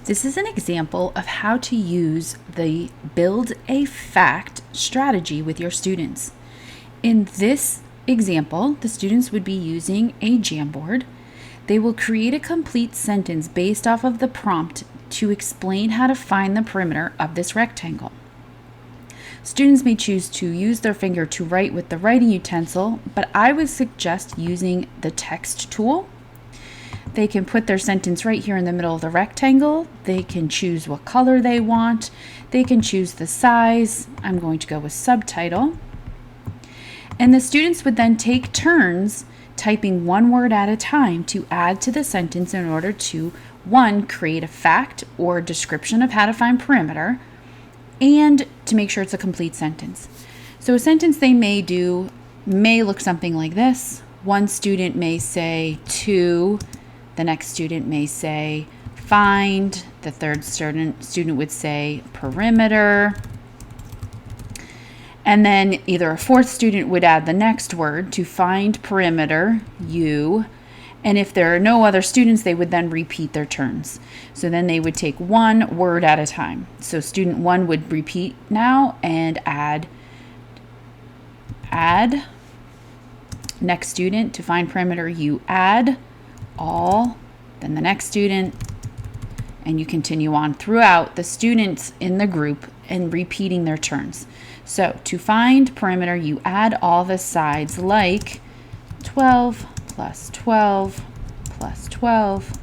This is an example of how to use the build a fact strategy with your students. In this example, the students would be using a Jamboard. They will create a complete sentence based off of the prompt to explain how to find the perimeter of this rectangle. Students may choose to use their finger to write with the writing utensil, but I would suggest using the text tool. They can put their sentence right here in the middle of the rectangle. They can choose what color they want. They can choose the size. I'm going to go with subtitle. And the students would then take turns typing one word at a time to add to the sentence in order to, one, create a fact or description of how to find perimeter, and to make sure it's a complete sentence. So a sentence they may do may look something like this. One student may say to, the next student may say find, the third student would say perimeter, and then either a fourth student would add the next word to find perimeter, you, and if there are no other students, they would then repeat their turns. So then they would take one word at a time. So student one would repeat now and add. Next student, to find perimeter, you add all, then the next student, and you continue on throughout the students in the group and repeating their turns. So to find perimeter, you add all the sides like 12 plus 12 plus 12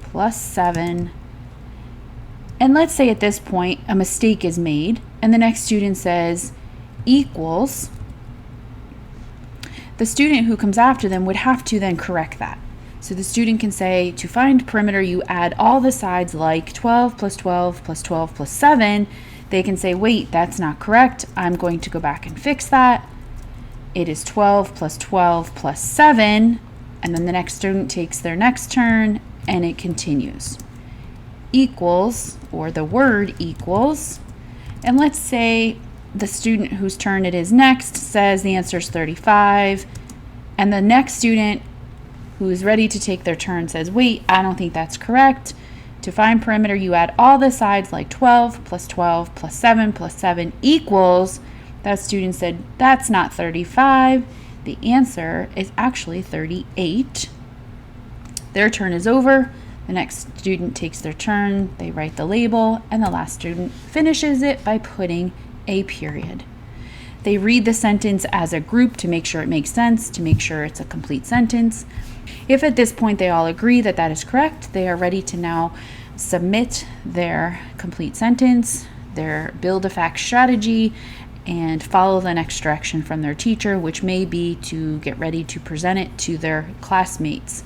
plus 7. And let's say at this point a mistake is made and the next student says equals. The student who comes after them would have to then correct that. So the student can say, to find perimeter, you add all the sides like 12 plus 12 plus 12 plus 7. They can say, wait, that's not correct. I'm going to go back and fix that. It is 12 plus 12 plus 7. And then the next student takes their next turn and it continues. Equals, or the word equals. And let's say the student whose turn it is next says the answer is 35. And the next student who is ready to take their turn says, wait, I don't think that's correct. To find perimeter, you add all the sides like 12 plus 12 plus 7 plus 7 equals. That student said, that's not 35. The answer is actually 38. Their turn is over. The next student takes their turn. They write the label, and the last student finishes it by putting a period. They read the sentence as a group to make sure it makes sense, to make sure it's a complete sentence. If at this point they all agree that that is correct, they are ready to now submit their complete sentence, their build a fact strategy, and follow the next direction from their teacher, which may be to get ready to present it to their classmates.